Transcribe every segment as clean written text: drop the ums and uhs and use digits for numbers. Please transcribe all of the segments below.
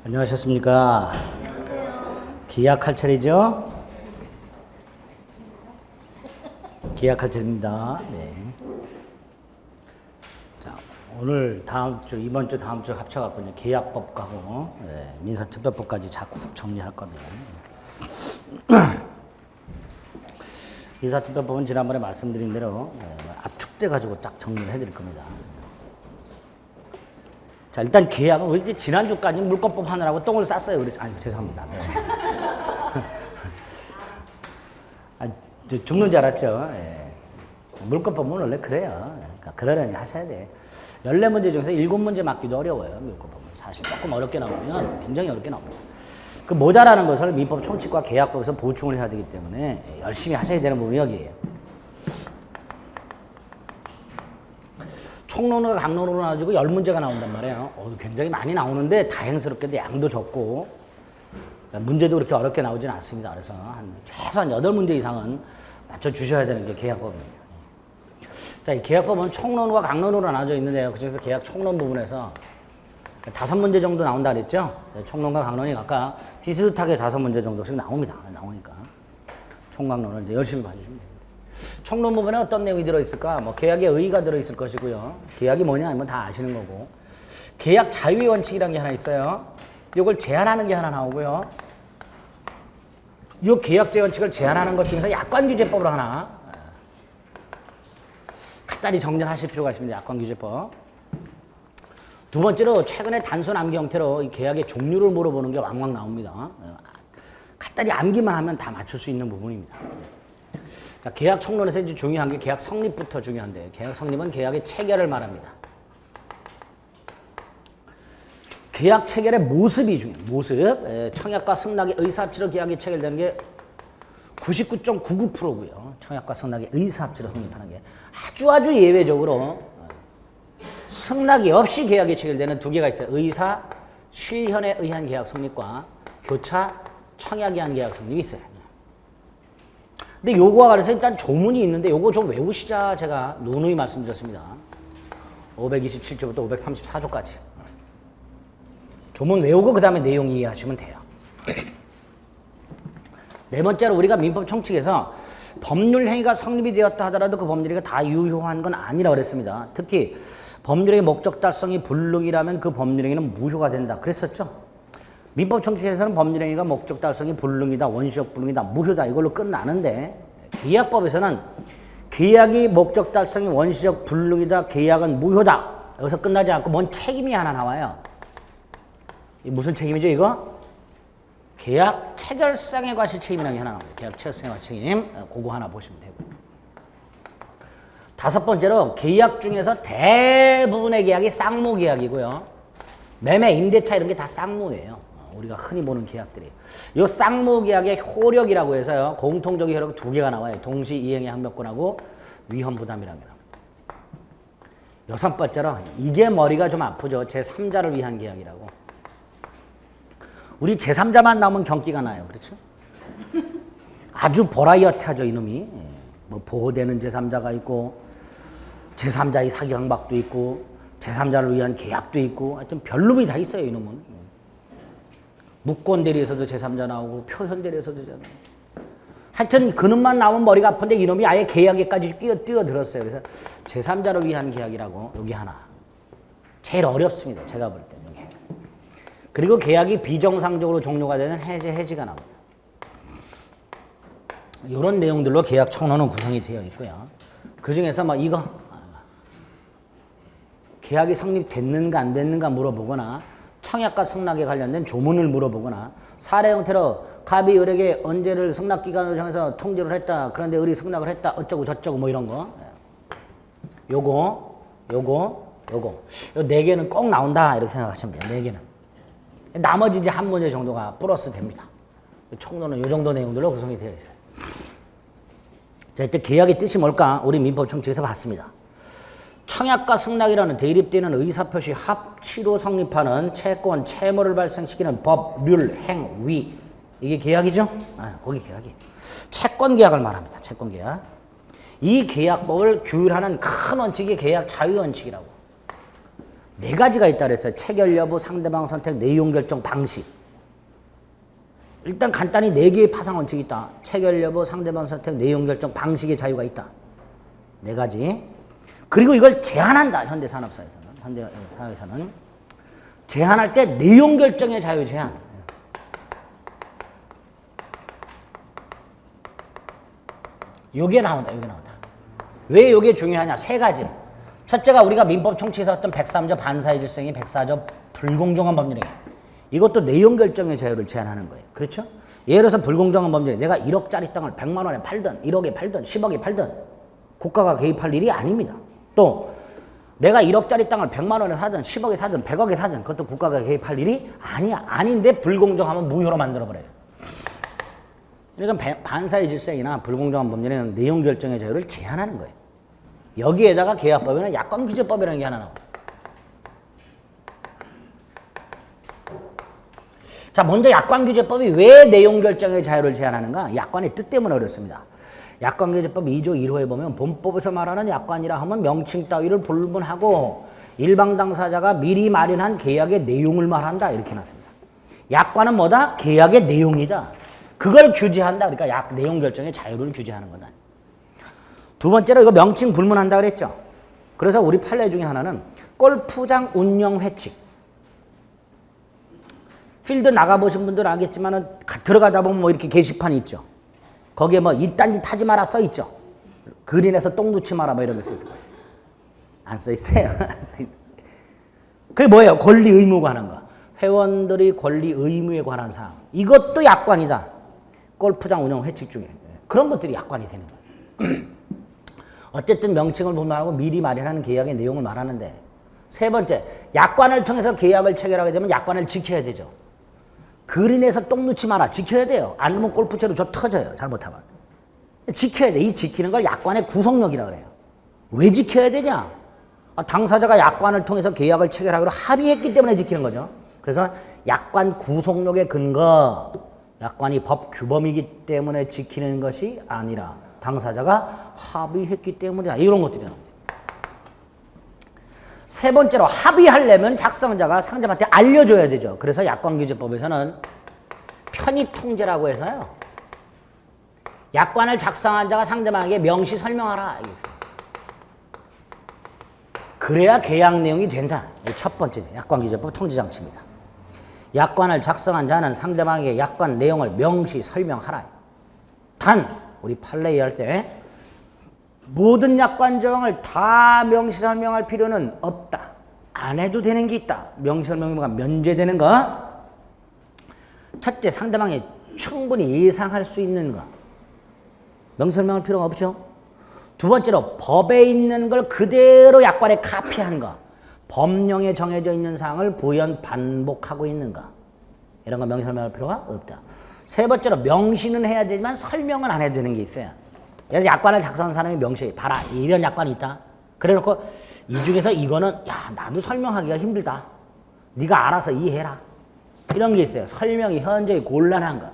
안녕하셨습니까? 안녕하세요. 계약할 차례죠? 계약할 차례입니다. 네. 자, 오늘 이번 주 다음 주 합쳐갖고 이제 계약법하고 민사특별법까지 자꾸 정리할 겁니다. 민사특별법은 지난번에 말씀드린 대로 압축돼 가지고 딱 정리를 해드릴 겁니다. 자, 일단 계약은 우리 이제 지난주까지 물권법 하느라고 똥을 쌌어요. 죄송합니다. 네. 죽는 줄 알았죠. 예. 물권법은 원래 그래요. 그러니까 그러려니 하셔야 돼. 14문제 중에서 7문제 맞기도 어려워요. 물권법은. 사실 조금 어렵게 나오면 굉장히 어렵게 나옵니다. 그 모자라는 것을 민법 총칙과 계약법에서 보충을 해야 되기 때문에 열심히 하셔야 되는 부분이 여기에요. 총론과 강론으로 나눠지고 10문제가 나온단 말이에요. 굉장히 많이 나오는데 다행스럽게도 양도 적고 문제도 그렇게 어렵게 나오진 않습니다. 그래서 최소한 8문제 이상은 맞춰주셔야 되는 게 계약법입니다. 자, 이 계약법은 총론과 강론으로 나눠져 있는데요. 그중에서 계약 총론 부분에서 5문제 정도 나온다 그랬죠? 총론과 강론이 각각 비슷하게 5문제 정도씩 나옵니다. 나오니까. 총강론을 이제 열심히 봐주시면 됩니다. 총론 부분에 어떤 내용이 들어있을까? 계약의 의의가 들어있을 것이고요. 계약이 뭐냐 하면 다 아시는 거고. 계약 자유의 원칙이라는 게 하나 있어요. 이걸 제한하는 게 하나 나오고요. 이 계약제 원칙을 제한하는 것 중에서 약관규제법으로 하나 간단히 정리를 하실 필요가 있습니다. 약관규제법. 두 번째로 최근에 단순 암기 형태로 이 계약의 종류를 물어보는 게 왕왕 나옵니다. 간단히 암기만 하면 다 맞출 수 있는 부분입니다. 자, 계약 총론에서 이제 중요한 게 계약 성립부터 중요한데, 계약 성립은 계약의 체결을 말합니다. 계약 체결의 모습이 중요해요. 모습. 청약과 승낙의 의사합치로 계약이 체결되는 게 99.99%고요. 청약과 승낙의 의사합치로 성립하는 게 아주 예외적으로 승낙이 없이 계약이 체결되는 두 개가 있어요. 의사, 실현에 의한 계약 성립과 교차, 청약에 의한 계약 성립이 있어요. 근데 요거와 관련해서 일단 조문이 있는데 요거 좀 외우시자 제가 누누이 말씀드렸습니다. 527조부터 534조까지. 조문 외우고 그 다음에 내용 이해하시면 돼요. 네 번째로 우리가 민법 총칙에서 법률 행위가 성립이 되었다 하더라도 그 법률 행위가 다 유효한 건 아니라고 그랬습니다. 특히 법률의 목적 달성이 불능이라면 그 법률 행위는 무효가 된다. 그랬었죠. 민법 총칙에서는 법률 행위가 목적 달성이 불능이다, 원시적 불능이다, 무효다 이걸로 끝나는데 계약법에서는 계약이 목적 달성이 원시적 불능이다, 계약은 무효다. 여기서 끝나지 않고 뭔 책임이 하나 나와요. 무슨 책임이죠 이거? 계약 체결상의 과실 책임이라는 게 하나 나옵니다. 계약 체결상의 과실 책임. 그거 하나 보시면 되고. 다섯 번째로 계약 중에서 대부분의 계약이 쌍무 계약이고요. 매매, 임대차 이런 게 다 쌍무예요. 우리가 흔히 보는 계약들이. 이 쌍무 계약의 효력이라고 해서요. 공통적인 효력 두 개가 나와요. 동시 이행의 항변권하고 위헌 부담이라는 게 나옵니다. 여섯 번째로 이게 머리가 좀 아프죠. 제3자를 위한 계약이라고. 우리 제3자만 나오면 경기가 나요. 그렇죠? 아주 버라이어티하죠, 이놈이. 보호되는 제3자가 있고 제3자의 사기 강박도 있고 제3자를 위한 계약도 있고 하여튼 별놈이 다 있어요, 이놈은. 무권 대리에서도 제3자 나오고 표현 대리에서도 제3자 나오고. 하여튼 그놈만 나오면 머리가 아픈데 이놈이 아예 계약에까지 뛰어들었어요. 그래서 제3자를 위한 계약이라고 여기 하나. 제일 어렵습니다. 제가 볼 때는. 이게. 그리고 계약이 비정상적으로 종료가 되는 해지가 나옵니다. 이런 내용들로 계약 총론은 구성이 되어 있고요. 그 중에서 이거 계약이 성립됐는가 안 됐는가 물어보거나 청약과 승낙에 관련된 조문을 물어보거나 사례 형태로 갑이 을에게 언제를 승낙기간으로 정해서 통지를 했다. 그런데 을이 승낙을 했다. 어쩌고 저쩌고 이런 거. 요거. 요 네 개는 꼭 나온다. 이렇게 생각하시면 돼요. 네 개는. 나머지 이제 한 문제 정도가 플러스 됩니다. 총론은 요 정도 내용들로 구성이 되어 있어요. 자, 이때 계약의 뜻이 뭘까? 우리 민법 총칙에서 봤습니다. 청약과 승낙이라는 대립되는 의사표시 합치로 성립하는 채권, 채무를 발생시키는 법, 률, 행, 위. 이게 계약이죠? 거기 계약이. 채권 계약을 말합니다. 채권 계약. 이 계약법을 규율하는 큰 원칙이 계약 자유 원칙이라고. 네 가지가 있다 그랬어요. 체결 여부, 상대방 선택, 내용 결정 방식. 일단 간단히 네 개의 파상 원칙이 있다. 체결 여부, 상대방 선택, 내용 결정 방식의 자유가 있다. 네 가지. 그리고 이걸 제한한다. 현대 사회에서는 제한할 때 내용 결정의 자유 제한. 요게 나온다. 왜 요게 중요하냐? 세 가지. 첫째가 우리가 민법 총칙에서 어떤 103조 반사회 질서행위, 104조 불공정한 법률행위. 이것도 내용 결정의 자유를 제한하는 거예요. 그렇죠? 예를 들어서 불공정한 법률행위. 내가 1억짜리 땅을 100만 원에 팔든 1억에 팔든 10억에 팔든 국가가 개입할 일이 아닙니다. 또 내가 1억짜리 땅을 100만 원에 사든 10억에 사든 100억에 사든 그것도 국가가 개입할 일이 아닌데 불공정하면 무효로 만들어버려요. 그러니까 반사회 질서행위나 불공정한 법률행위는 내용 결정의 자유를 제한하는 거예요. 여기에다가 계약법에는 약관규제법이라는 게 하나 나와요. 자, 먼저 약관규제법이 왜 내용 결정의 자유를 제한하는가? 약관의 뜻 때문에 어렵습니다. 약관규제법 2조 1호에 보면 본법에서 말하는 약관이라 하면 명칭 따위를 불문하고 일방 당사자가 미리 마련한 계약의 내용을 말한다. 이렇게 놨습니다. 약관은 뭐다? 계약의 내용이다. 그걸 규제한다. 그러니까 내용 결정의 자유를 규제하는 거다. 두 번째로 이거 명칭 불문한다 그랬죠. 그래서 우리 판례 중에 하나는 골프장 운영 회칙. 필드 나가보신 분들은 알겠지만은 들어가다 보면 뭐 이렇게 게시판이 있죠. 거기에 뭐 이딴 짓 하지 마라 써 있죠. 그린에서 똥 놓지 마라 뭐 이런 게 써 있어요. 안 써 있어요. 그게 뭐예요? 권리 의무 관한 거. 회원들의 권리 의무에 관한 사항. 이것도 약관이다. 골프장 운영 회칙 중에. 그런 것들이 약관이 되는 거예요. 어쨌든 명칭을 불문하고 미리 마련하는 계약의 내용을 말하는데 세 번째, 약관을 통해서 계약을 체결하게 되면 약관을 지켜야 되죠. 그린에서 똥 넣지 마라. 지켜야 돼요. 안 넣으면 골프채로 저 터져요. 잘못하면. 지켜야 돼. 이 지키는 걸 약관의 구속력이라 그래요. 왜 지켜야 되냐? 당사자가 약관을 통해서 계약을 체결하기로 합의했기 때문에 지키는 거죠. 그래서 약관 구속력의 근거, 약관이 법 규범이기 때문에 지키는 것이 아니라 당사자가 합의했기 때문이다. 이런 것들이 나오죠. 세 번째로 합의하려면 작성자가 상대방한테 알려줘야 되죠. 그래서 약관규제법에서는 편입통제라고 해서요. 약관을 작성한 자가 상대방에게 명시 설명하라. 그래야 계약 내용이 된다. 첫 번째 약관규제법 통제장치입니다. 약관을 작성한 자는 상대방에게 약관 내용을 명시 설명하라. 단 우리 판례 이해할 때 모든 약관 조항을 다 명시 설명할 필요는 없다. 안 해도 되는 게 있다. 명시 설명이 면제되는 거. 첫째, 상대방이 충분히 예상할 수 있는 거. 명시 설명할 필요가 없죠. 두 번째로 법에 있는 걸 그대로 약관에 카피한 거. 법령에 정해져 있는 사항을 부연 반복하고 있는 거. 이런 거 명시 설명할 필요가 없다. 세 번째로 명시는 해야 되지만 설명은 안 해도 되는 게 있어요. 그래서 약관을 작성한 사람이 명시해. 봐라. 이런 약관이 있다. 그래 놓고 이 중에서 이거는 야 나도 설명하기가 힘들다. 네가 알아서 이해해라. 이런 게 있어요. 설명이 현저히 곤란한 거.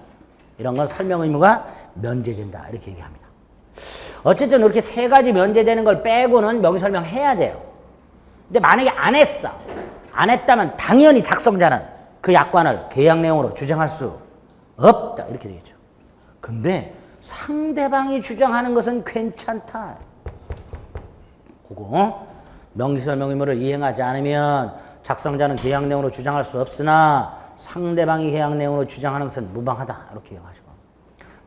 이런 건 설명 의무가 면제된다. 이렇게 얘기합니다. 어쨌든 이렇게 세 가지 면제되는 걸 빼고는 명시 설명해야 돼요. 근데 만약에 안 했어. 안 했다면 당연히 작성자는 그 약관을 계약 내용으로 주장할 수 없다. 이렇게 되겠죠. 근데 상대방이 주장하는 것은 괜찮다. 그거 명시설명 의무를 이행하지 않으면 작성자는 계약 내용으로 주장할 수 없으나 상대방이 계약 내용으로 주장하는 것은 무방하다. 이렇게 얘기하시고.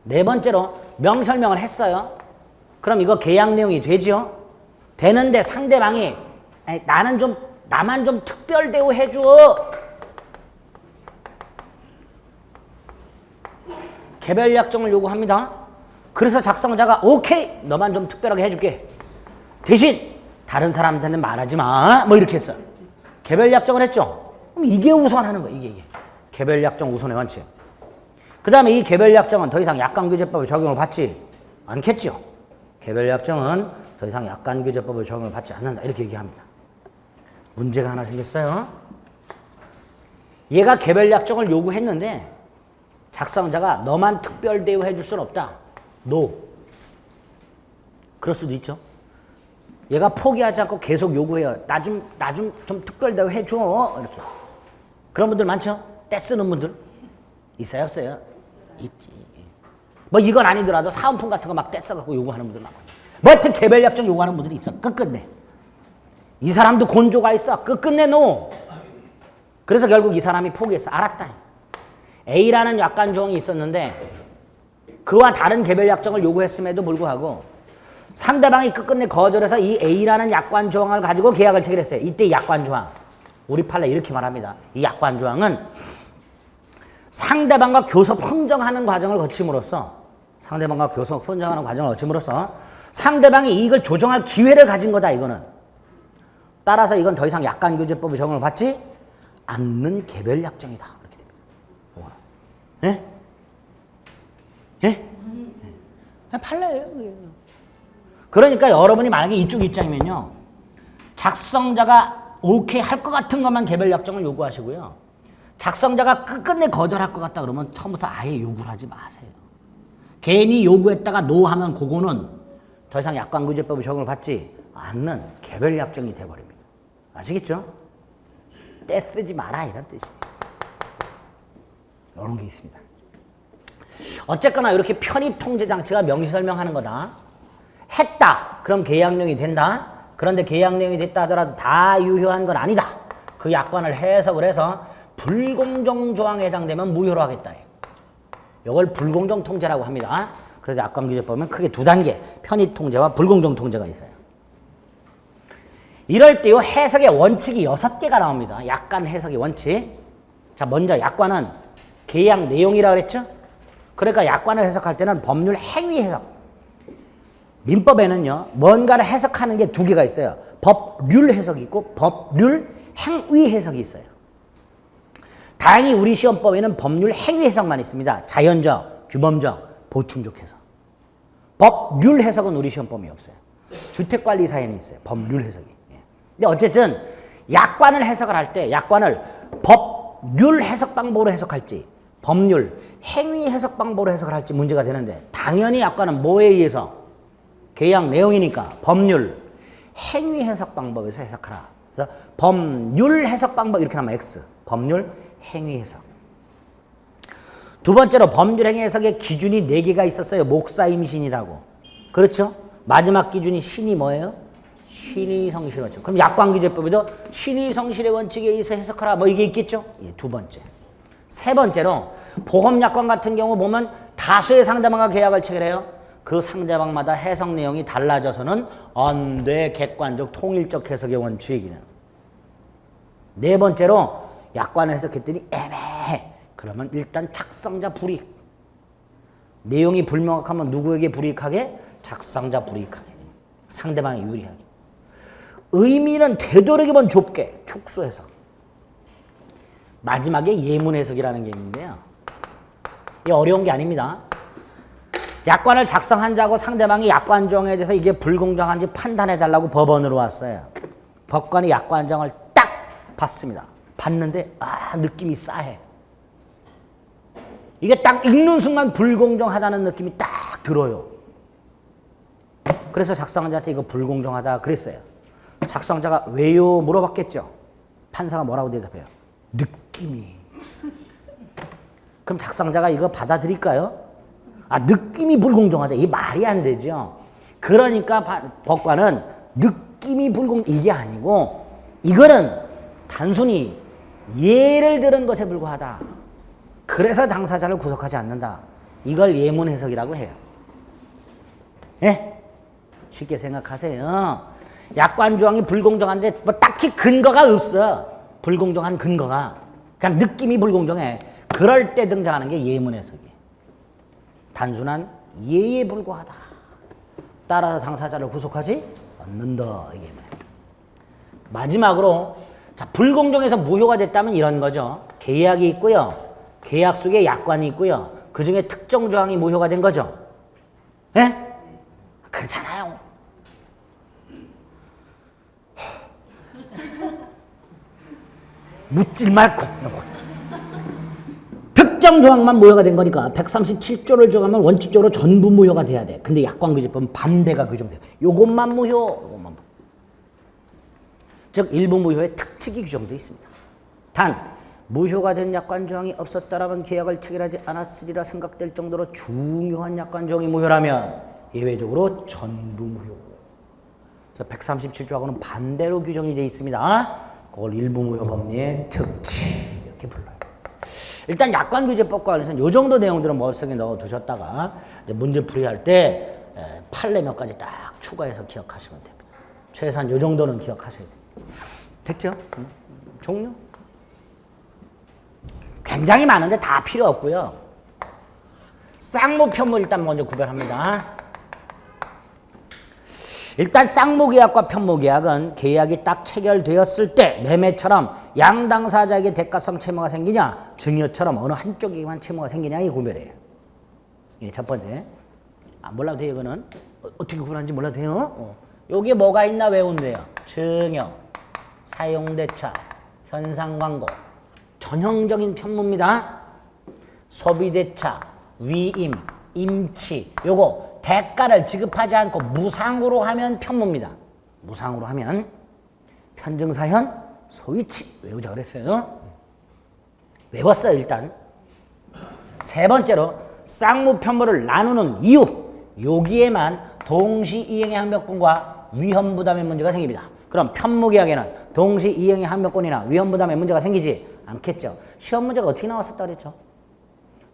네 번째로 명설명을 했어요. 그럼 이거 계약 내용이 되죠? 되는데 상대방이 나만 좀 특별 대우해줘. 개별 약정을 요구합니다. 그래서 작성자가 오케이 너만 좀 특별하게 해줄게. 대신 다른 사람한테는 말하지 마. 뭐 이렇게 했어요. 개별 약정을 했죠. 그럼 이게 우선하는 거예요. 이게. 개별 약정 우선의 원칙. 그 다음에 이 개별 약정은 더 이상 약관규제법에 적용을 받지 않겠죠. 개별 약정은 더 이상 약관규제법에 적용을 받지 않는다. 이렇게 얘기합니다. 문제가 하나 생겼어요. 얘가 개별 약정을 요구했는데 작성자가 너만 특별 대우해 줄 수는 없다. No. 그럴 수도 있죠. 얘가 포기하지 않고 계속 요구해요. 나 좀 특별 대우 해줘. 이렇게. 그런 분들 많죠? 떼쓰는 분들. 있어요, 없어요? 있지. 뭐 이건 아니더라도 사은품 같은 거 막 떼써갖고 요구하는 분들 많고. 뭐 어떻게 개별 약정 요구하는 분들이 있어. 끝끝내. 이 사람도 곤조가 있어. 끝끝내 놓. 그래서 결국 이 사람이 포기했어. 알았다. A라는 약관 조항이 있었는데 그와 다른 개별 약정을 요구했음에도 불구하고 상대방이 끝끝내 거절해서 이 A라는 약관 조항을 가지고 계약을 체결했어요. 이때 약관 조항. 우리 판례 이렇게 말합니다. 이 약관 조항은 상대방과 교섭 흥정하는 과정을 거침으로써 상대방이 이익을 조정할 기회를 가진 거다 이거는. 따라서 이건 더 이상 약관규제법의 적용을 받지 않는 개별 약정이다. 이렇게 됩니다. 예? 예? 예? 판례예요. 그러니까 여러분이 만약에 이쪽 입장이면요. 작성자가 오케이 할 것 같은 것만 개별 약정을 요구하시고요. 작성자가 끝끝내 거절할 것 같다 그러면 처음부터 아예 요구를 하지 마세요. 괜히 요구했다가 노하면 그거는 더 이상 약관규제법의 적용을 받지 않는 개별 약정이 돼버립니다. 아시겠죠? 떼쓰지 마라 이런 뜻이에요. 이런 게 있습니다. 어쨌거나 이렇게 편입 통제 장치가 명시 설명하는 거다. 했다. 그럼 계약령이 된다. 그런데 계약령이 됐다 하더라도 다 유효한 건 아니다. 그 약관을 해석을 해서 불공정 조항에 해당되면 무효로 하겠다. 이걸 불공정 통제라고 합니다. 그래서 약관규제법은 크게 두 단계, 편입 통제와 불공정 통제가 있어요. 이럴 때요 해석의 원칙이 6개가 나옵니다. 약관 해석의 원칙. 자, 먼저 약관은 계약 내용이라고 그랬죠? 그러니까 약관을 해석할 때는 법률 행위 해석. 민법에는요, 뭔가를 해석하는 게 두 개가 있어요. 법률 해석이 있고 법률 행위 해석이 있어요. 다행히 우리 시험법에는 법률 행위 해석만 있습니다. 자연적, 규범적, 보충적 해석. 법률 해석은 우리 시험법이 없어요. 주택관리사에는 있어요. 법률 해석이. 근데 어쨌든 약관을 해석을 할 때 약관을 법률 해석 방법으로 해석할지 법률 행위 해석 방법으로 해석을 할지 문제가 되는데 당연히 약관은 뭐에 의해서? 계약 내용이니까 법률 행위 해석 방법에서 해석하라. 그래서 법률 해석 방법 이렇게 나면 X. 법률 행위 해석. 두 번째로 법률 행위 해석의 기준이 4개가 있었어요. 목사임신이라고. 그렇죠? 마지막 기준이 신이 뭐예요? 신의 성실의 원칙. 그럼 약관규제법에도 신의 성실의 원칙에 의해서 해석하라. 뭐 이게 있겠죠? 예, 두 번째. 세 번째로 보험약관 같은 경우 보면 다수의 상대방과 계약을 체결해요. 그 상대방마다 해석 내용이 달라져서는 안 돼. 객관적 통일적 해석의 원칙이는. 네 번째로 약관을 해석했더니 애매해. 그러면 일단 작성자 불이익. 내용이 불명확하면 누구에게 불이익하게? 작성자 불이익하게. 상대방이 유리하게. 의미는 되도록이면 좁게. 축소 해석. 마지막에 예문 해석이라는 게 있는데요. 이게 어려운 게 아닙니다. 약관을 작성한 자고 상대방이 약관 조항에 대해서 이게 불공정한지 판단해달라고 법원으로 왔어요. 법관이 약관 조항을 딱 봤습니다. 봤는데 느낌이 싸해. 이게 딱 읽는 순간 불공정하다는 느낌이 딱 들어요. 그래서 작성자한테 이거 불공정하다 그랬어요. 작성자가 왜요? 물어봤겠죠. 판사가 뭐라고 대답해요? 느낌이. 그럼 작성자가 이거 받아들일까요? 느낌이 불공정하다. 이게 말이 안 되죠. 그러니까 법관은 느낌이 이게 아니고 이거는 단순히 예를 들은 것에 불과하다. 그래서 당사자를 구속하지 않는다. 이걸 예문 해석이라고 해요. 예? 쉽게 생각하세요. 약관 조항이 불공정한데 뭐 딱히 근거가 없어. 불공정한 근거가. 그냥 느낌이 불공정해. 그럴 때 등장하는 게 예문 해석이에요. 단순한 예에 불과하다. 따라서 당사자를 구속하지 않는다. 이게 마지막으로 자, 불공정해서 무효가 됐다면 이런 거죠. 계약이 있고요. 계약 속에 약관이 있고요. 그 중에 특정 조항이 무효가 된 거죠. 예? 그렇잖아요. 묻질 말고. 특정 조항만 무효가 된 거니까 137조를 적용하면 원칙적으로 전부 무효가 돼야 돼. 근데 약관규제법은 반대가 규정돼요. 요것만 무효, 요것만 무효. 즉 일부 무효의 특칙이 규정되어 있습니다. 단 무효가 된 약관 조항이 없었다라면 계약을 체결하지 않았으리라 생각될 정도로 중요한 약관 조항이 무효라면 예외적으로 전부 무효. 137조하고는 반대로 규정이 되어 있습니다. 그걸 일부 무효 법리의 특칙 이렇게 불러요. 일단 약관규제법과 관련해서는 이 정도 내용들은 머릿속에 넣어두셨다가 이제 문제풀이 때 판례 몇 가지 딱 추가해서 기억하시면 됩니다. 최소한 이 정도는 기억하셔야 돼요. 됐죠? 종료? 굉장히 많은데 다 필요 없고요. 쌍무, 편무 일단 먼저 구별합니다. 일단 쌍무계약과 편무계약은 계약이 딱 체결되었을 때 매매처럼 양당사자에게 대가성 채무가 생기냐 증여처럼 어느 한쪽에게만 채무가 생기냐 이 구별이에요. 이게 첫 번째. 몰라도 돼요 이거는. 어떻게 구별하는지 몰라도 돼요. 여기에 뭐가 있나 외우면 돼요. 증여, 사용대차, 현상광고. 전형적인 편무입니다. 소비대차, 위임, 임치 요거 대가를 지급하지 않고 무상으로 하면 편무입니다. 무상으로 하면 편증사현, 소위치 외우자 그랬어요. 외웠어요 일단. 세 번째로 쌍무 편무를 나누는 이유 여기에만 동시이행의 항변권과 위헌부담의 문제가 생깁니다. 그럼 편무계약에는 동시이행의 항변권이나 위헌부담의 문제가 생기지 않겠죠. 시험 문제가 어떻게 나왔었다 그랬죠?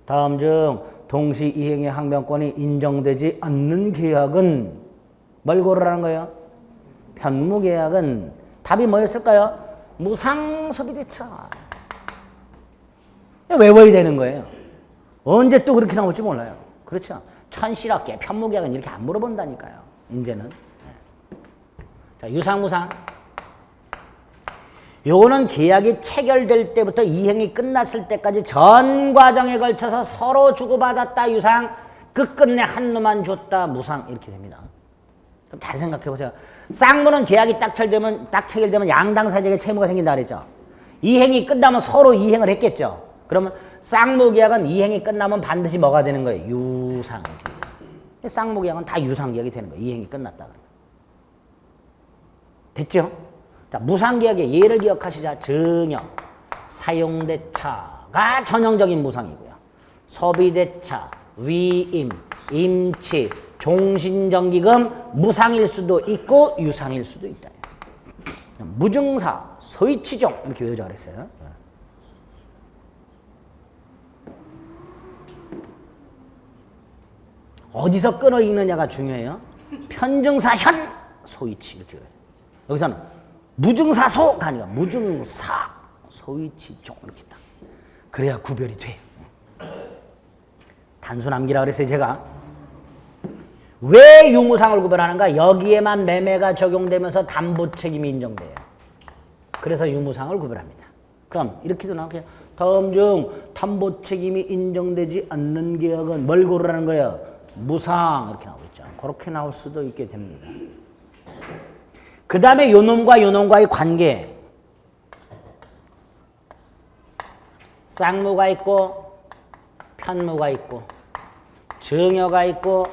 다음 중 동시이행의 항변권이 인정되지 않는 계약은 뭘 고르라는 거예요? 편무계약은 답이 뭐였을까요? 무상소비대차. 외워야 되는 거예요. 언제 또 그렇게 나올지 몰라요. 그렇죠? 천실학계 편무계약은 이렇게 안 물어본다니까요. 이제는. 자, 유상무상. 요거는 계약이 체결될 때부터 이행이 끝났을 때까지 전 과정에 걸쳐서 서로 주고받았다 유상, 끝끝내 한누만 줬다 무상 이렇게 됩니다. 그럼 잘 생각해 보세요. 쌍무는 계약이 딱 체결되면 양당사자에게 채무가 생긴다 그랬죠. 이행이 끝나면 서로 이행을 했겠죠. 그러면 쌍무 계약은 이행이 끝나면 반드시 뭐가 되는 거예요? 유상. 쌍무 계약은 다 유상 계약이 되는 거예요. 이행이 끝났다. 됐죠? 자, 무상계약의 예를 기억하시자. 증여, 사용대차가 전형적인 무상이고요. 소비대차, 위임, 임치, 종신정기금 무상일 수도 있고 유상일 수도 있다. 무증사, 소위치종 이렇게 외우자 그랬어요. 어디서 끊어 읽느냐가 중요해요. 편증사현, 소위치 이렇게 그래요. 여기서는 무증사소가 아니라 무증사, 소위치종 이렇게 딱. 그래야 구별이 돼. 단순 암기라 그랬어요 제가. 왜 유무상을 구별하는가? 여기에만 매매가 적용되면서 담보 책임이 인정돼요. 그래서 유무상을 구별합니다. 그럼 이렇게도 나오겠죠. 다음 중 담보 책임이 인정되지 않는 계약은 뭘 고르라는 거예요? 무상 이렇게 나오겠죠. 그렇게 나올 수도 있게 됩니다. 그 다음에 요놈과 요놈과의 관계. 쌍무가 있고 편무가 있고 증여가 있고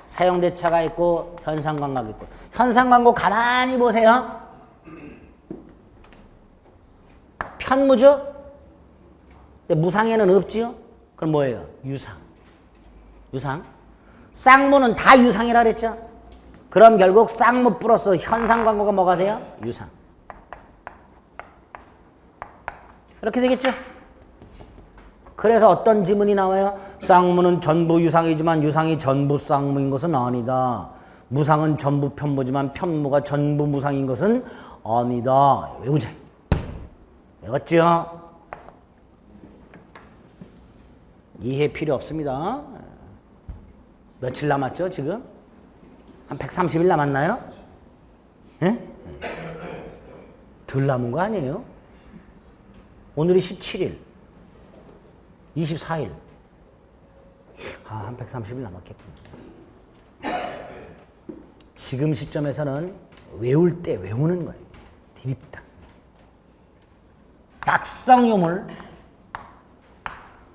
사용대차가 있고 현상광고가 있고. 현상광고 가만히 보세요. 편무죠? 근데 무상에는 없지요? 그럼 뭐예요? 유상. 유상. 쌍무는 다 유상이라 그랬죠? 그럼 결국 쌍무 플러스 현상광고가 뭐가 돼요? 유상. 이렇게 되겠죠? 그래서 어떤 지문이 나와요? 쌍무는 전부 유상이지만 유상이 전부 쌍무인 것은 아니다. 무상은 전부 편무지만 편무가 전부 무상인 것은 아니다. 외우자. 외웠죠? 이해 필요 없습니다. 며칠 남았죠 지금? 한 130일 남았나요? 예? 덜 남은 거 아니에요? 오늘이 17일, 24일. 한 130일 남았겠군요. 지금 시점에서는 외울 때 외우는 거예요. 드립다. 낙성유물.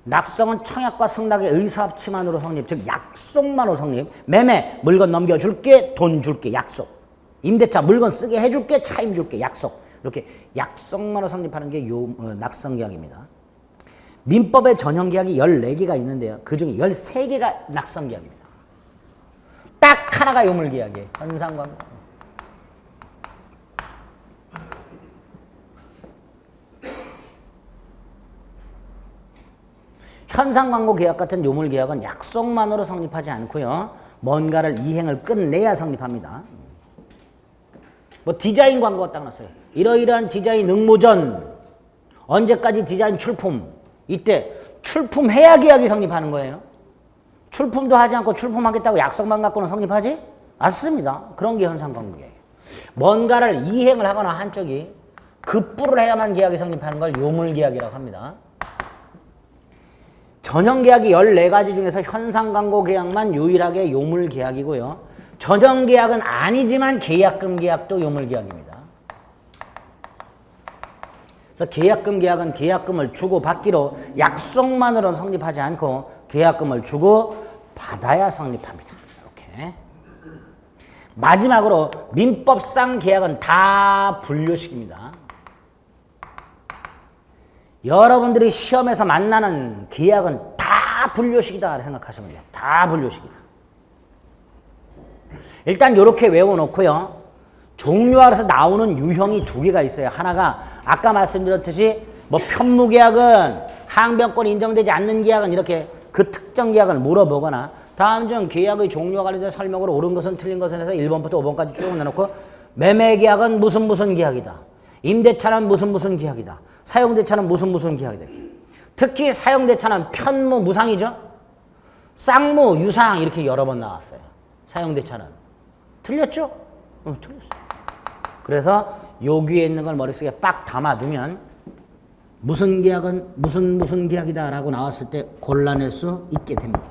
낙성은 청약과 승낙의 의사합치만으로 성립, 즉 약속만으로 성립. 매매, 물건 넘겨줄게, 돈 줄게, 약속. 임대차, 물건 쓰게 해줄게, 차임 줄게, 약속. 이렇게 약성만으로 성립하는 게 낙성계약입니다. 민법의 전형계약이 14개가 있는데요. 그중에 13개가 낙성계약입니다. 딱 하나가 요물계약이에요. 현상광고. 현상광고 계약 같은 요물계약은 약속만으로 성립하지 않고요. 뭔가를 이행을 끝내야 성립합니다. 뭐 디자인 광고가 딱 났어요. 이러이러한 디자인 응모전, 언제까지 디자인 출품, 이때 출품해야 계약이 성립하는 거예요. 출품도 하지 않고 출품하겠다고 약속만 갖고는 성립하지 않습니다. 그런 게 현상광고계약이에요. 뭔가를 이행을 하거나 한쪽이 급부를 해야만 계약이 성립하는 걸 요물계약이라고 합니다. 전형계약이 14가지 중에서 현상광고 계약만 유일하게 요물계약이고요. 전형계약은 아니지만 계약금 계약도 요물계약입니다. 그래서 계약금 계약은 계약금을 주고 받기로 약속만으로는 성립하지 않고 계약금을 주고 받아야 성립합니다. 이렇게. 마지막으로 민법상 계약은 다 분류식입니다. 여러분들이 시험에서 만나는 계약은 다 분류식이다 생각하시면 돼요. 다 분류식이다. 일단 이렇게 외워놓고요. 종류화에서 나오는 유형이 2개가 있어요. 하나가 아까 말씀드렸듯이 뭐 편무계약은 항변권 인정되지 않는 계약은 이렇게 그 특정 계약을 물어보거나 다음 중 계약의 종류와 관련된 설명으로 옳은 것은 틀린 것은 해서 1번부터 5번까지 쭉 내놓고 매매계약은 무슨 계약이다. 임대차는 무슨 계약이다. 사용대차는 무슨 계약이다. 특히 사용대차는 편무 무상이죠. 쌍무 유상 이렇게 여러 번 나왔어요. 사용대차는. 틀렸죠? 응, 틀렸어요. 그래서 여기에 있는 걸 머릿속에 빡 담아두면 무슨 계약은 무슨 계약이다 라고 나왔을 때 골라낼 수 있게 됩니다.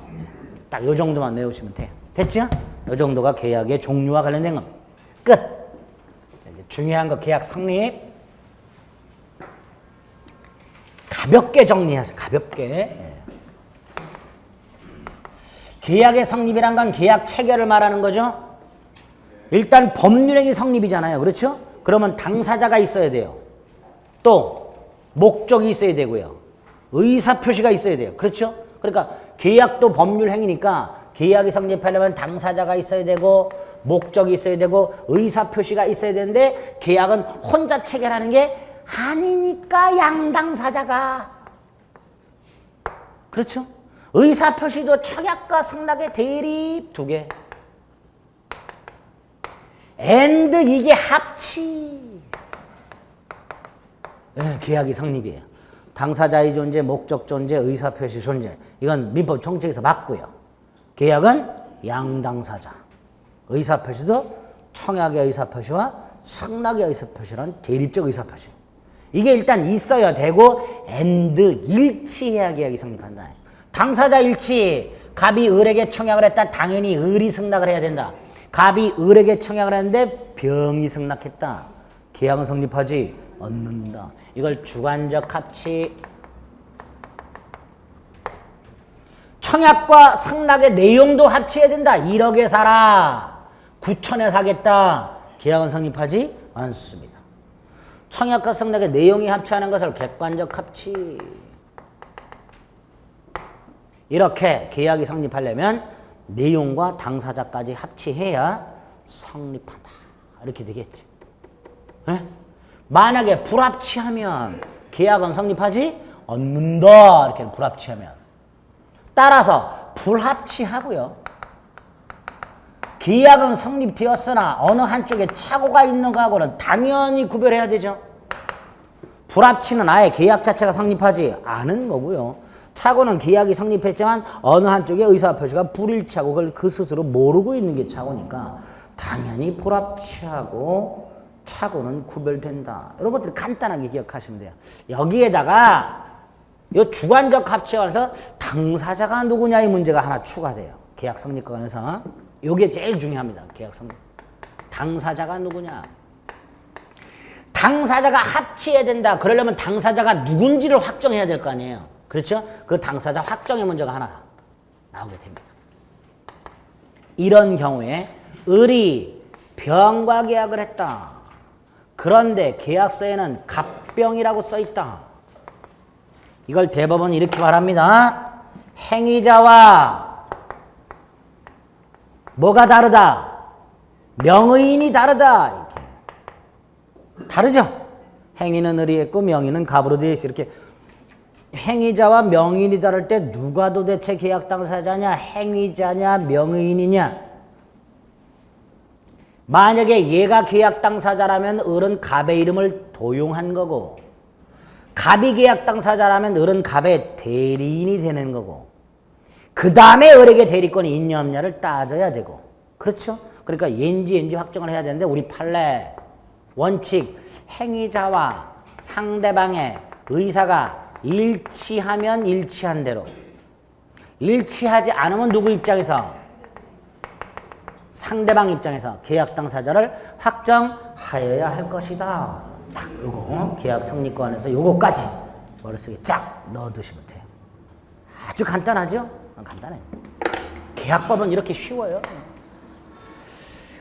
딱 요 정도만 외우시면 돼요. 됐죠? 요 정도가 계약의 종류와 관련된 겁니다. 끝! 이제 중요한 거 계약 성립. 가볍게 정리해서 가볍게. 계약의 성립이란 건 계약 체결을 말하는 거죠. 일단 법률행위 성립이잖아요. 그렇죠? 그러면 당사자가 있어야 돼요. 또 목적이 있어야 되고요. 의사표시가 있어야 돼요. 그렇죠? 그러니까 계약도 법률행위니까 계약이 성립하려면 당사자가 있어야 되고 목적이 있어야 되고 의사표시가 있어야 되는데 계약은 혼자 체결하는 게 아니니까 양당사자가. 그렇죠? 의사표시도 청약과 승낙의 대립 2개. and 이게 합치. 네, 계약이 성립이에요. 당사자의 존재, 목적 존재, 의사표시 존재. 이건 민법 정책에서 맞고요. 계약은 양당사자. 의사표시도 청약의 의사표시와 승낙의 의사표시란 대립적 의사표시. 이게 일단 있어야 되고 and 일치해야 계약이 성립한다. 당사자 일치. 갑이 을에게 청약을 했다. 당연히 을이 승낙을 해야 된다. 갑이 을에게 청약을 했는데 병이 승낙했다. 계약은 성립하지 않는다. 이걸 주관적 합치. 청약과 승낙의 내용도 합치해야 된다. 1억에 사라. 9천에 사겠다. 계약은 성립하지 않습니다. 청약과 승낙의 내용이 합치하는 것을 객관적 합치. 이렇게 계약이 성립하려면 내용과 당사자까지 합치해야 성립한다. 이렇게 되겠지. 네? 만약에 불합치하면 계약은 성립하지 않는다. 이렇게 불합치하면. 따라서 불합치하고요. 계약은 성립되었으나 어느 한쪽에 착오가 있는 거하고는 당연히 구별해야 되죠. 불합치는 아예 계약 자체가 성립하지 않은 거고요. 착오는 계약이 성립했지만 어느 한쪽의 의사표시가 불일치하고 그걸 그 스스로 모르고 있는 게 착오니까 당연히 불합치하고 착오는 구별된다. 이런 것들 간단하게 기억하시면 돼요. 여기에다가 이 주관적 합치에 관해서 당사자가 누구냐의 문제가 하나 추가돼요. 계약 성립과 관해서. 이게 제일 중요합니다. 계약 성립. 당사자가 누구냐. 당사자가 합치해야 된다. 그러려면 당사자가 누군지를 확정해야 될 거 아니에요. 그렇죠? 그 당사자 확정의 문제가 하나 나오게 됩니다. 이런 경우에 을이 병과 계약을 했다. 그런데 계약서에는 갑병이라고 써 있다. 이걸 대법원은 이렇게 말합니다. 행위자와 뭐가 다르다? 명의인이 다르다. 이렇게. 다르죠? 행위는 의리했고 명의는 갑으로 되어 있어. 이렇게 행위자와 명의인이 다를 때 누가 도대체 계약 당사자냐? 행위자냐? 명의인이냐? 만약에 얘가 계약 당사자라면 을은 갑의 이름을 도용한 거고, 갑이 계약 당사자라면 을은 갑의 대리인이 되는 거고, 그 다음에 을에게 대리권이 있냐 없냐를 따져야 되고, 그렇죠? 그러니까 얘인지 확정을 해야 되는데, 우리 판례 원칙 행위자와 상대방의 의사가 일치하면 일치한 대로, 일치하지 않으면 누구 입장에서? 상대방 입장에서 계약 당사자를 확정하여야 할 것이다. 딱 요거 계약 성립권에서 요거까지 머릿속에 쫙 넣어두시면 돼요. 아주 간단하죠? 간단해요. 계약법은 이렇게 쉬워요.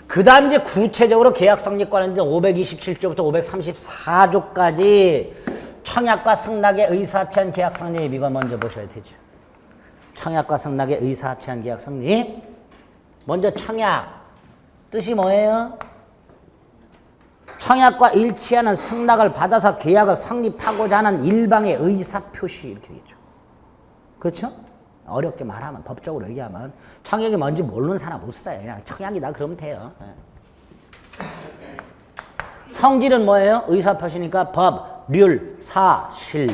그 다음 이제 구체적으로 계약 성립권인데 527조부터 534조까지 청약과 승낙의 의사합치한 계약 성립, 이거 먼저 보셔야 되죠. 청약과 승낙의 의사합치한 계약 성립. 먼저 청약, 뜻이 뭐예요? 청약과 일치하는 승낙을 받아서 계약을 성립하고자 하는 일방의 의사표시, 이렇게 되겠죠. 그렇죠? 어렵게 말하면, 법적으로 얘기하면 청약이 뭔지 모르는 사람 없어요. 그냥 청약이다 그러면 돼요. 성질은 뭐예요? 의사표시니까 법, 률, 사, 실.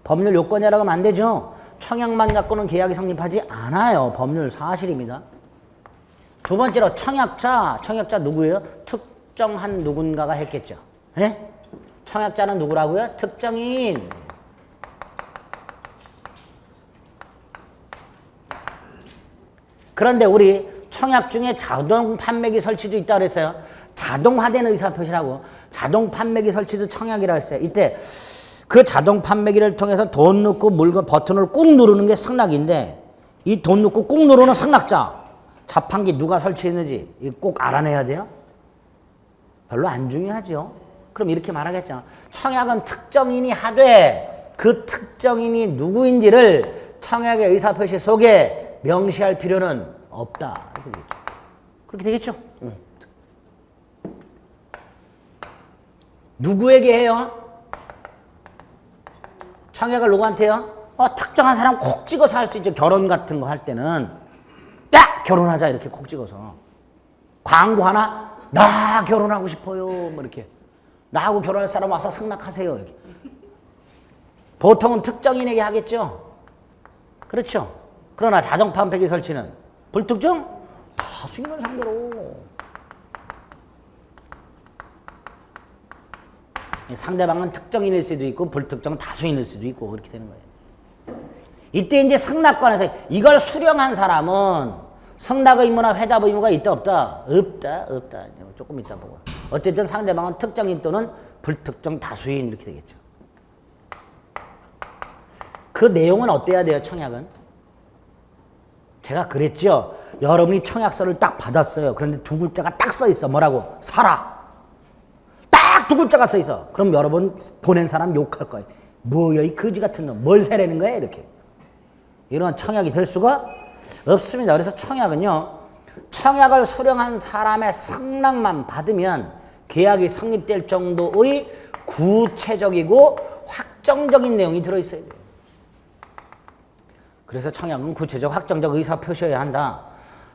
법률 요건이라고 하면 안 되죠. 청약만 갖고는 계약이 성립하지 않아요. 법률 사실입니다. 두 번째로 청약자 누구예요? 특정한 누군가가 했겠죠. 예? 청약자는 누구라고요? 특정인. 그런데 우리 청약 중에 자동 판매기 설치도 있다 그랬어요. 자동화된 의사표시라고. 자동 판매기 설치도 청약이라고 했어요. 이때 그 자동 판매기를 통해서 돈 넣고 물건 버튼을 꾹 누르는 게 승낙인데, 이 돈 넣고 꾹 누르는 승낙자 자판기 누가 설치했는지 꼭 알아내야 돼요? 별로 안 중요하죠. 그럼 이렇게 말하겠죠. 청약은 특정인이 하되 그 특정인이 누구인지를 청약의 의사표시 속에 명시할 필요는 없다. 그렇게 되겠죠? 응. 누구에게 해요? 청약을 누구한테요? 특정한 사람 콕 찍어서 할 수 있죠. 결혼 같은 거 할 때는 딱 결혼하자 이렇게 콕 찍어서. 광고 하나, 나 결혼하고 싶어요, 뭐 이렇게. 나하고 결혼할 사람 와서 승낙하세요, 이렇게. 보통은 특정인에게 하겠죠. 그렇죠. 그러나 자동 판매기 설치는 불특정 다수인을 상대로. 상대방은 특정인일 수도 있고 불특정 다수인일 수도 있고 그렇게 되는 거예요. 이때 이제 승낙권에서 이걸 수령한 사람은 승낙 의무나 회답 의무가 있다 없다? 없다. 조금 이따 보고. 어쨌든 상대방은 특정인 또는 불특정 다수인 이렇게 되겠죠. 그 내용은 어때야 돼요, 청약은? 제가 그랬죠. 여러분이 청약서를 딱 받았어요. 그런데 두 글자가 딱 써 있어. 뭐라고? 사라. 딱 두 글자가 써 있어. 그럼 여러분 보낸 사람 욕할 거예요. 뭐야 이 거지 같은 놈. 뭘 세라는 거야 이렇게. 이런 청약이 될 수가 없습니다. 그래서 청약은요. 청약을 수령한 사람의 승낙만 받으면 계약이 성립될 정도의 구체적이고 확정적인 내용이 들어있어야 돼요. 그래서 청약은 구체적 확정적 의사 표시해야 한다.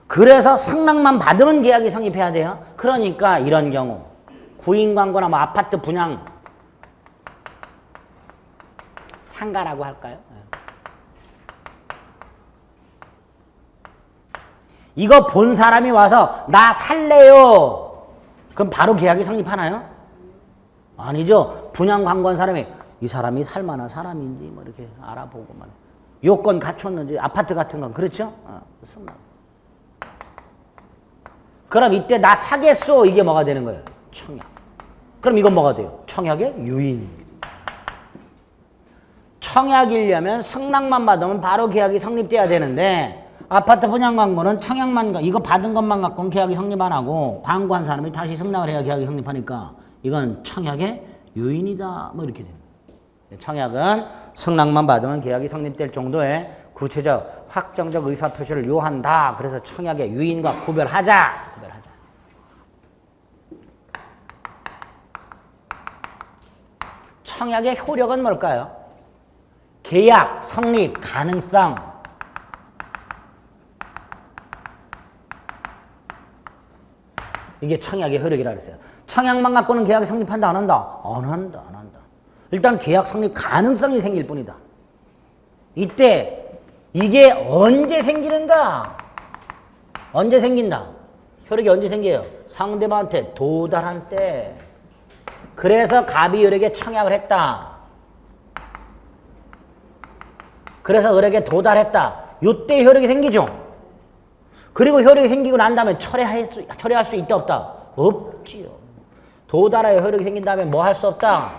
그래서 승낙만 받으면 계약이 성립해야 돼요. 그러니까 이런 경우 구인 광고나 뭐 아파트 분양 상가라고 할까요? 이거 본 사람이 와서 나 살래요. 그럼 바로 계약이 성립하나요? 아니죠. 분양 광고한 사람이 이 사람이 살만한 사람인지 뭐 이렇게 알아보고만 요건 갖췄는지 아파트 같은 건 그렇죠? 승낙. 그럼 이때 나 사겠소 이게 뭐가 되는 거예요? 청약. 그럼 이건 뭐가 돼요? 청약의 유인. 청약이려면 승낙만 받으면 바로 계약이 성립돼야 되는데 아파트 분양 광고는 청약만 이거 받은 것만 갖고는 계약이 성립 안 하고 광고한 사람이 다시 승낙을 해야 계약이 성립하니까 이건 청약의 유인이다. 뭐 이렇게 됩니다. 청약은 승낙만 받으면 계약이 성립될 정도의 구체적 확정적 의사표시를 요한다. 그래서 청약의 유인과 구별하자. 청약의 효력은 뭘까요? 계약 성립 가능성. 이게 청약의 효력이라고 했어요. 청약만 갖고는 계약이 성립한다 안 한다? 안 한다. 일단 계약 성립 가능성이 생길 뿐이다. 이때 이게 언제 생기는가? 언제 생긴다? 효력이 언제 생겨요? 상대방한테 도달한 때. 그래서 갑이 을에게 청약을 했다. 그래서 을에게 도달했다. 이때 효력이 생기죠. 그리고 효력이 생기고 난 다음에 철회할 수 있다 없다? 없지요. 도달하여 효력이 생긴 다음에 뭐 할 수 없다?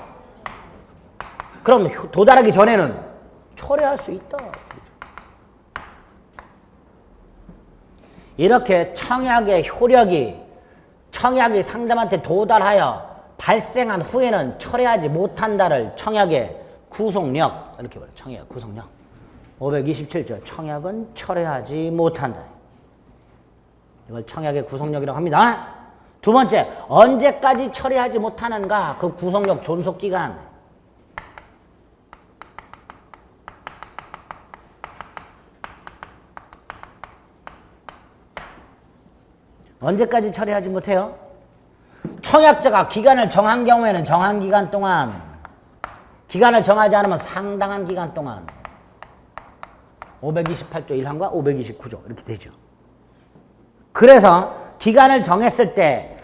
그럼 도달하기 전에는 철회할 수 있다. 이렇게 청약의 효력이 청약이 상대방한테 도달하여 발생한 후에는 철회하지 못한다를 청약의 구속력 이렇게 말해요. 청약의 구속력. 527조 청약은 철회하지 못한다. 이걸 청약의 구속력이라고 합니다. 두 번째, 언제까지 철회하지 못하는가? 그 구속력 존속기간. 언제까지 처리하지 못해요? 청약자가 기간을 정한 경우에는 정한 기간 동안, 기간을 정하지 않으면 상당한 기간 동안 528조 1항과 529조 이렇게 되죠. 그래서 기간을 정했을 때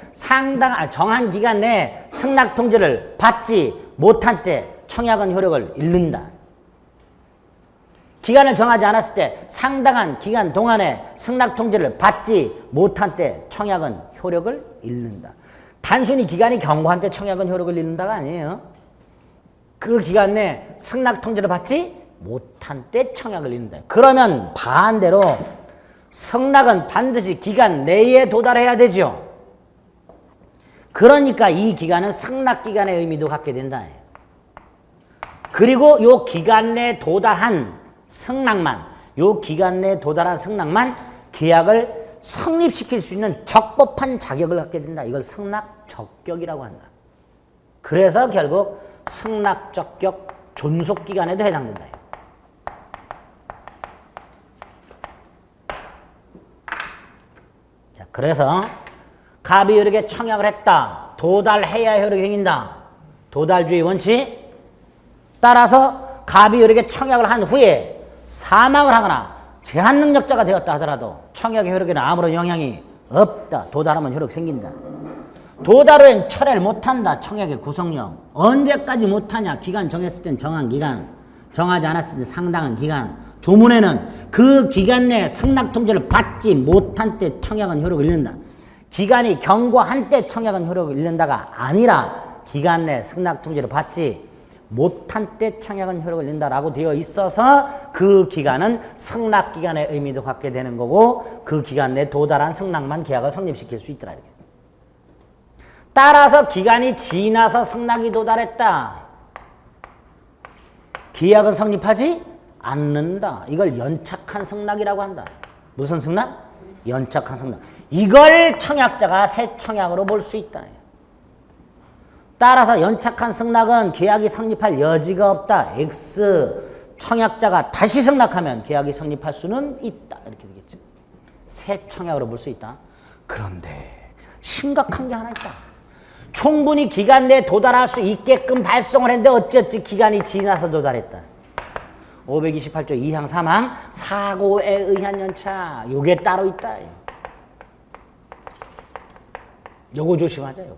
정한 기간 내에 승낙 통지를 받지 못한 때 청약은 효력을 잃는다. 기간을 정하지 않았을 때 상당한 기간 동안에 승낙 통지를 받지 못한 때 청약은 효력을 잃는다. 단순히 기간이 경과한 때 청약은 효력을 잃는다가 아니에요. 그 기간 내에 승낙 통지를 받지 못한 때 청약을 잃는다. 그러면 반대로 승낙은 반드시 기간 내에 도달해야 되죠. 그러니까 이 기간은 승낙 기간의 의미도 갖게 된다. 그리고 이 기간 내에 도달한 승낙만, 요 기간 내에 도달한 승낙만 계약을 성립시킬 수 있는 적법한 자격을 갖게 된다. 이걸 승낙 적격이라고 한다. 그래서 결국 승낙 적격 존속 기간에도 해당된다. 자, 그래서 갑이 을에게 청약을 했다. 도달해야 효력이 생긴다. 도달주의 원칙. 따라서 갑이 을에게 청약을 한 후에 사망을 하거나 제한 능력자가 되었다 하더라도 청약의 효력에는 아무런 영향이 없다. 도달하면 효력 생긴다. 도달 후엔 철회를 못한다. 청약의 구속력. 언제까지 못하냐? 기간 정했을 땐 정한 기간, 정하지 않았을 땐 상당한 기간. 조문에는 그 기간 내에 승낙 통지를 받지 못한 때 청약은 효력을 잃는다. 기간이 경과한 때 청약은 효력을 잃는다가 아니라 기간 내에 승낙 통지를 받지 못한 때 청약은 효력을 잃는다라고 되어 있어서 그 기간은 승낙 기간의 의미도 갖게 되는 거고 그 기간 내에 도달한 승낙만 계약을 성립시킬 수 있더라. 이렇게. 따라서 기간이 지나서 승낙이 도달했다. 계약은 성립하지 않는다. 이걸 연착한 승낙이라고 한다. 무슨 승낙? 연착한 승낙. 이걸 청약자가 새 청약으로 볼 수 있다. 따라서 연착한 승낙은 계약이 성립할 여지가 없다. X 청약자가 다시 승낙하면 계약이 성립할 수는 있다. 이렇게 되겠죠. 새 청약으로 볼 수 있다. 그런데 심각한 게 하나 있다. 충분히 기간 내에 도달할 수 있게끔 발송을 했는데 어찌어찌 기간이 지나서 도달했다. 528조 2항 3항 사고에 의한 연착. 요게 따로 있다. 요거 조심하자. 요거.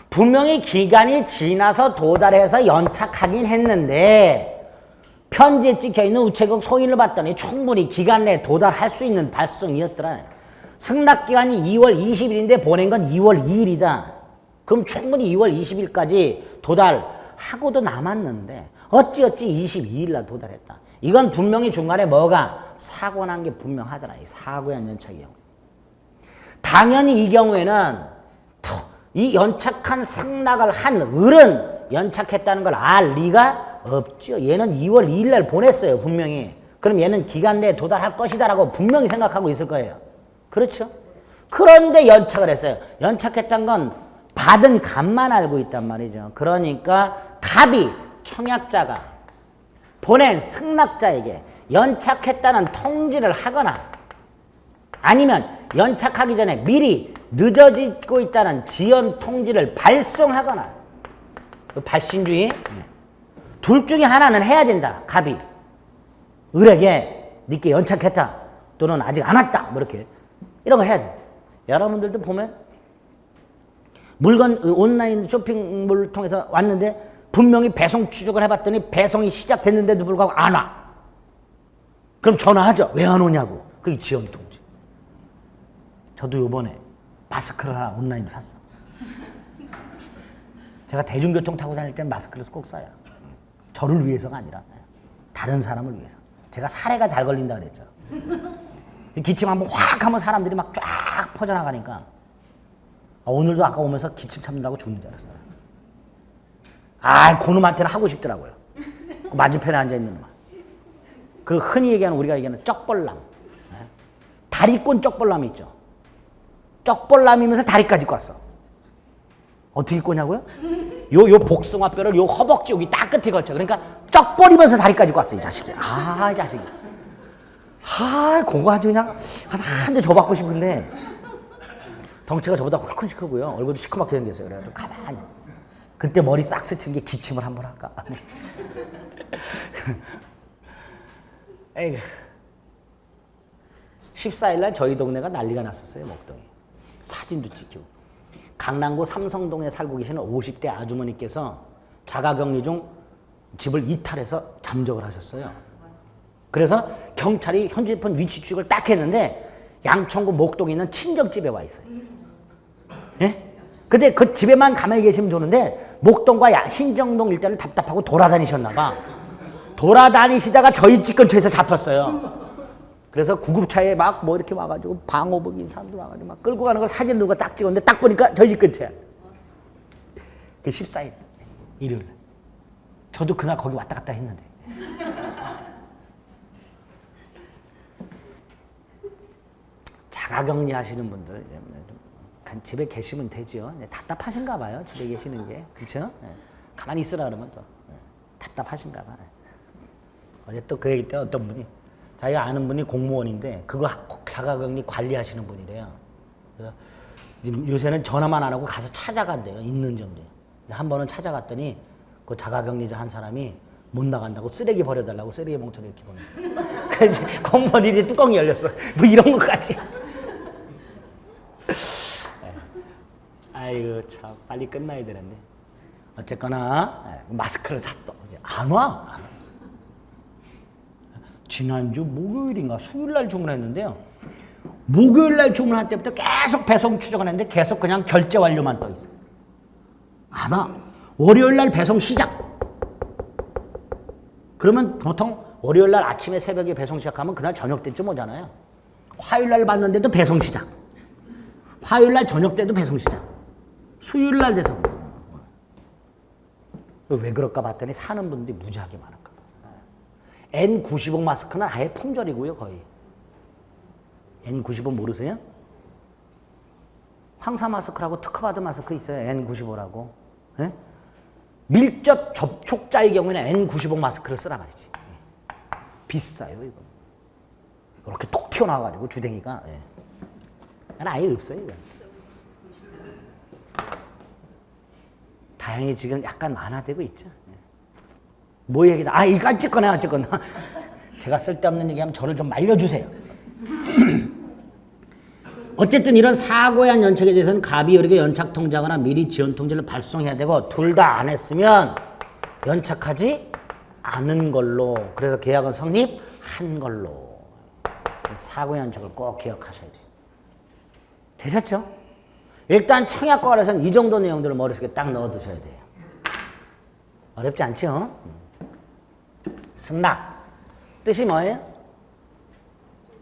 분명히 기간이 지나서 도달해서 연착하긴 했는데 편지에 찍혀있는 우체국 소인을 봤더니 충분히 기간 내에 도달할 수 있는 발송이었더라. 승낙기간이 2월 20일인데 보낸 건 2월 2일이다. 그럼 충분히 2월 20일까지 도달하고도 남았는데 어찌어찌 22일 날 도달했다. 이건 분명히 중간에 뭐가 사고 난 게 분명하더라. 이 사고에 연착의 경우. 당연히 이 경우에는 이 연착한 승낙을 한 을은 연착했다는 걸 알 리가 없죠. 얘는 2월 2일 날 보냈어요, 분명히. 그럼 얘는 기간 내에 도달할 것이다라고 분명히 생각하고 있을 거예요. 그렇죠? 그런데 연착을 했어요. 연착했다는 건 받은 값만 알고 있단 말이죠. 그러니까 갑이 청약자가 보낸 승낙자에게 연착했다는 통지를 하거나 아니면 연착하기 전에 미리 늦어지고 있다는 지연 통지를 발송하거나 발신주의 둘 중에 하나는 해야 된다. 갑이 을에게 니께 연착했다 또는 아직 안 왔다 뭐 이렇게 이런 거 해야 돼. 여러분들도 보면 물건 온라인 쇼핑몰을 통해서 왔는데 분명히 배송 추적을 해봤더니 배송이 시작됐는데도 불구하고 안 와. 그럼 전화하죠. 왜 안 오냐고. 그게 지연 통지. 저도 요번에 마스크를 하나 온라인으로 샀어. 제가 대중교통 타고 다닐 때는 마스크를 꼭 써요. 저를 위해서가 아니라 다른 사람을 위해서. 제가 사례가 잘 걸린다 그랬죠. 기침 한번 확 하면 사람들이 막 쫙 퍼져나가니까 오늘도 아까 오면서 기침 참느라고 죽는 줄 알았어요. 아, 그놈한테는 하고 싶더라고요. 그 맞은편에 앉아있는 놈. 그 흔히 얘기하는 우리가 얘기하는 쩍벌남. 다리꾼 쩍벌남이 있죠. 쩍벌남이면서 다리까지 꼈어. 어떻게 꼬냐고요? 요 복숭아뼈를 요 허벅지 여기 딱 끝에 걸쳐. 그러니까 쩍벌이면서 다리까지 꼈어, 이 자식이. 이 자식이. 그거 아주 그냥 가서 한 대 줘받고 싶은데 덩치가 저보다 훨씬 크고요. 얼굴도 시커멓게 생겼어요. 그래가지고 가만히. 그때 머리 싹 스친 게 기침을 한번 할까? 에이구. 14일날 저희 동네가 난리가 났었어요, 목동이. 사진도 찍히고. 강남구 삼성동에 살고 계시는 50대 아주머니께서 자가격리 중 집을 이탈해서 잠적을 하셨어요. 그래서 경찰이 현지폰 위치 추적을 딱 했는데 양천구 목동에 있는 친정집에 와 있어요. 예? 근데 그 집에만 가만히 계시면 좋은데 목동과 신정동 일대를 답답하고 돌아다니셨나 봐. 돌아다니시다가 저희 집 근처에서 잡혔어요. 그래서 구급차에 막 뭐 이렇게 와가지고 방호복인 사람들 와가지고 막 끌고 가는 걸 사진 누가 딱 찍었는데 딱 보니까 저희 집 근처야. 그 14일 일요일. 저도 그날 거기 왔다 갔다 했는데. 자가격리 하시는 분들 집에 계시면 되죠. 답답하신가 봐요. 집에 계시는 게. 그렇죠? 가만히 있으라 그러면 또 답답하신가 봐요. 어제 또 그 얘기 때 어떤 분이 자기가 아는 분이 공무원인데 그거 자가격리 관리하시는 분이래요. 그래서 요새는 전화만 안 하고 가서 찾아간대요. 있는 점들. 한 번은 찾아갔더니 그 자가격리자 한 사람이 못 나간다고 쓰레기 버려달라고 쓰레기 봉투를 이렇게 보내. 그래서 공무원 일이 뚜껑이 열렸어. 뭐 이런 것까지. 아이고 참 빨리 끝나야 되는데. 어쨌거나 마스크를 샀어. 안 와. 지난주 목요일인가 수요일날 주문했는데요. 목요일날 주문할 때부터 계속 배송 추적을 했는데 계속 그냥 결제 완료만 떠 있어요. 안 와. 월요일날 배송 시작. 그러면 보통 월요일날 아침에 새벽에 배송 시작하면 그날 저녁 때쯤 오잖아요. 화요일날 받는데도 배송 시작. 화요일날 저녁 때도 배송 시작. 수요일날 돼서 왜 그럴까 봤더니 사는 분들이 무지하게 많을까 봐. N95 마스크는 아예 품절이고요, 거의. N95 모르세요? 황사 마스크라고 특허받은 마스크 있어요, N95라고. 예? 밀접 접촉자의 경우에는 N95 마스크를 쓰라 말이지. 비싸요, 이거. 이렇게 톡 튀어나와가지고 주댕이가. 아예 없어요, 이거. 다행히 지금 약간 완화되고 있죠. 뭐 얘기다. 이거 어쨌거나. 제가 쓸데없는 얘기하면 저를 좀 말려주세요. 어쨌든 이런 사고에 한 연착에 대해서는 갑이 을에게 연착 통지하거나 미리 지연 통지를 발송해야 되고 둘 다 안 했으면 연착하지 않은 걸로. 그래서 계약은 성립한 걸로. 사고 연착을 꼭 기억하셔야 돼요. 되셨죠? 일단 청약과 관련해서는 이 정도 내용들을 머릿속에 딱 넣어두셔야 돼요. 어렵지 않죠? 승낙. 뜻이 뭐예요?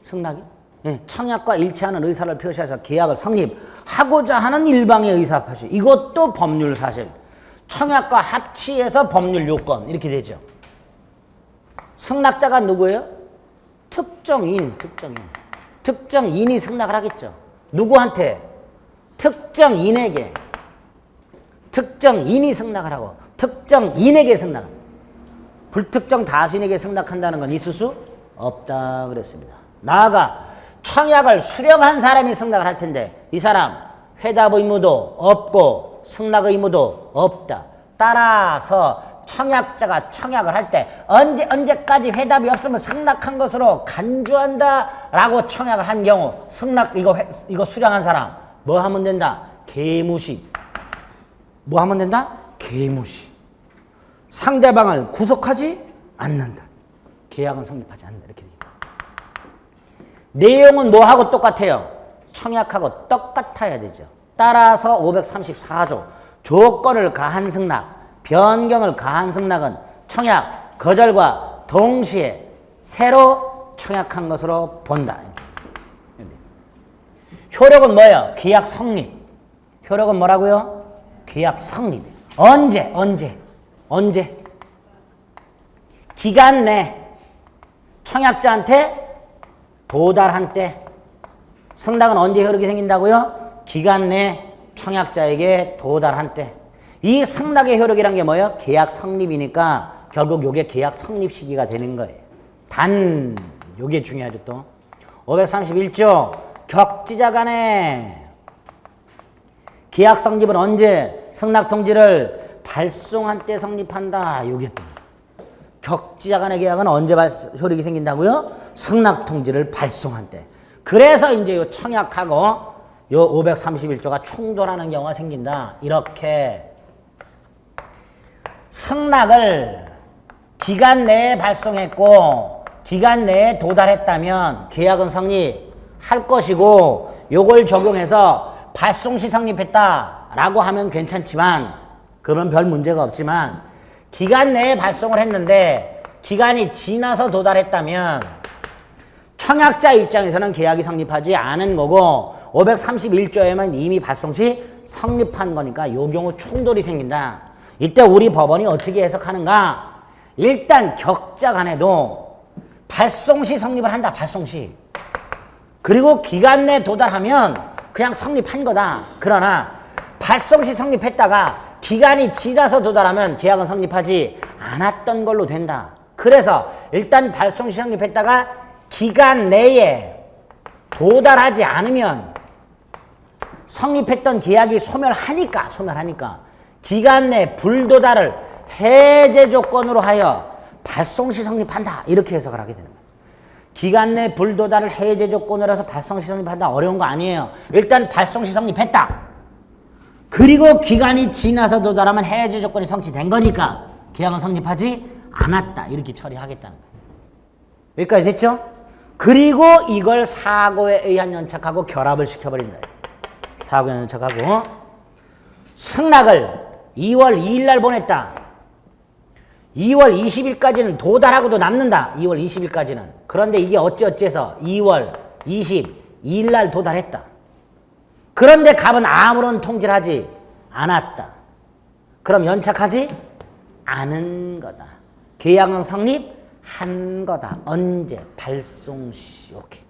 승낙이? 예, 청약과 일치하는 의사를 표시해서 계약을 성립하고자 하는 일방의 의사 표시. 이것도 법률 사실. 청약과 합치해서 법률 요건 이렇게 되죠. 승낙자가 누구예요? 특정인. 특정인이 승낙을 하겠죠. 누구한테? 특정인에게. 특정인이 승낙을 하고 특정인에게 승낙. 불특정 다수인에게 승낙한다는 건 있을 수 없다 그랬습니다. 나아가 청약을 수령한 사람이 승낙을 할 텐데 이 사람 회답 의무도 없고 승낙 의무도 없다. 따라서 청약자가 청약을 할 때 언제까지 회답이 없으면 승낙한 것으로 간주한다라고 청약을 한 경우 승낙 이거 수령한 사람 뭐 하면 된다? 계무시. 뭐 하면 된다? 계무시. 상대방을 구속하지 않는다. 계약은 성립하지 않는다. 이렇게 됩니다. 내용은 뭐하고 똑같아요? 청약하고 똑같아야 되죠. 따라서 534조 조건을 가한 승낙, 변경을 가한 승낙은 청약 거절과 동시에 새로 청약한 것으로 본다. 효력은 뭐예요? 계약 성립. 효력은 뭐라고요? 계약 성립. 언제? 기간 내 청약자한테 도달한 때. 승낙은 언제 효력이 생긴다고요? 기간 내 청약자에게 도달한 때. 이 승낙의 효력이란 게 뭐예요? 계약 성립이니까 결국 요게 계약 성립 시기가 되는 거예요. 단 요게 중요하죠. 또 531조 격지자 간에 계약 성립은 언제? 승낙 통지를 발송한 때 성립한다. 요게 또 격지자 간의 계약은 언제 효력이 생긴다고요? 승낙 통지를 발송한 때. 그래서 이제 요 청약하고 요 531조가 충돌하는 경우가 생긴다. 이렇게 승낙을 기간 내에 발송했고 기간 내에 도달했다면 계약은 성립할 것이고 요걸 적용해서 발송 시 성립했다라고 하면 괜찮지만 그러면 별 문제가 없지만 기간 내에 발송을 했는데 기간이 지나서 도달했다면 청약자 입장에서는 계약이 성립하지 않은 거고 531조에만 이미 발송 시 성립한 거니까 요 경우 충돌이 생긴다. 이때 우리 법원이 어떻게 해석하는가? 일단 격자 간에도 발송 시 성립을 한다. 발송 시. 그리고 기간 내에 도달하면 그냥 성립한 거다. 그러나 발송 시 성립했다가 기간이 지나서 도달하면 계약은 성립하지 않았던 걸로 된다. 그래서 일단 발송 시 성립했다가 기간 내에 도달하지 않으면 성립했던 계약이 소멸하니까 기간 내 불도달을 해제 조건으로 하여 발송 시 성립한다. 이렇게 해석을 하게 되는 거예요. 기간 내 불도달을 해제 조건으로 해서 발송 시 성립한다. 어려운 거 아니에요. 일단 발송 시 성립했다. 그리고 기간이 지나서 도달하면 해제 조건이 성취된 거니까 계약은 성립하지 않았다. 이렇게 처리하겠다는 거예요. 여기까지 됐죠? 그리고 이걸 사고에 의한 연착하고 결합을 시켜버린다. 사고에 연착하고 승낙을 2월 2일 날 보냈다. 2월 20일까지는 도달하고도 남는다. 2월 20일까지는. 그런데 이게 어찌어찌해서 2월 22일 날 도달했다. 그런데 갑은 아무런 통지를 하지 않았다. 그럼 연착하지 않은 거다. 계약은 성립한 거다. 언제? 발송 시. 오케이.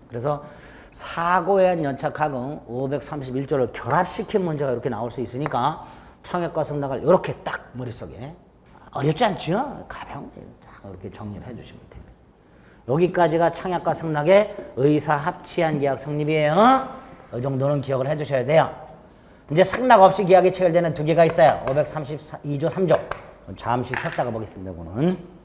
그래서 사고에 의한 연착하고 531조를 결합시킨 문제가 이렇게 나올 수 있으니까 청약과 승낙을 이렇게 딱 머릿속에 어렵지 않죠? 가볍게 딱 이렇게 정리를 해주시면 됩니다. 여기까지가 청약과 승낙의 의사 합치한 계약 성립이에요. 이 정도는 기억을 해주셔야 돼요. 이제 승낙 없이 계약이 체결되는 두 개가 있어요. 532조 3조. 잠시 쉬었다가 보겠습니다. 이거는.